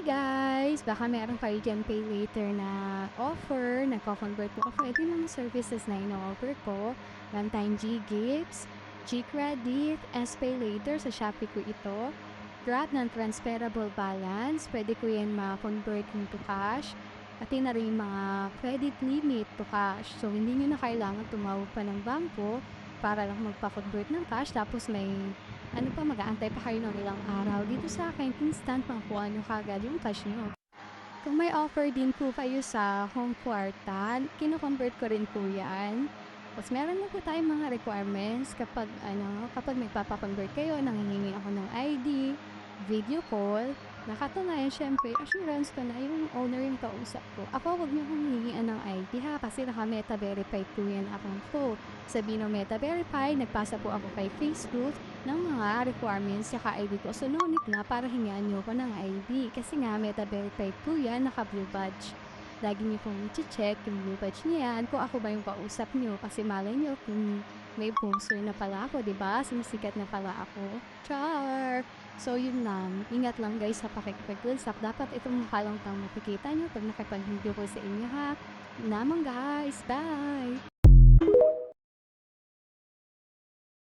guys! Baka meron kayo dyan pay later na offer, nagko-convert po ako. Ito yung mga services na ino-offer ko. Meron tayong G-Gifts, G-Credit, S-Pay Later sa Shopee ko ito. Grab ng transferable balance, pwede ko yan ma-convert into cash. Pati na rin yung mga credit limit to cash. So, hindi nyo na kailangan tumawag pa ng bangko para lang magpa-convert ng cash. Tapos may mag-aantay pa kayo ng ilang araw. Dito sa akin, instant makuha nyo kagad yung cash nyo. Kung may offer din po kayo sa home quartan, kino-convert ko rin po yan. Tapos meron na po tayong mga requirements kapag may papakonvert kayo, nanghihingi ako ng ID, video call, nakatunayan syempre, assurance ko na yung owner yung kausap ko. Ako, huwag niyo kong hihingian ng ID ha, kasi naka-meta verified po yan account ko. Sabihin ng meta verify, nagpasa po ako kay Facebook ng mga requirements sa ID ko. So, no need na para hingian niyo ko ng ID. Kasi nga, meta verified po yan, naka-blue badge. Lagi niyo pong check yung blue badge niyan kung ako ba yung kausap niyo. Kasi malay niyo kung may poster na pala ako, diba? Sumisikat na pala ako. Char! So, yun lang. Ingat lang guys sa pakikipag-usap. Dapat itong mukha lang tang makikita nyo pag nakipag-video ko sa inyo ha. Namang guys! Bye!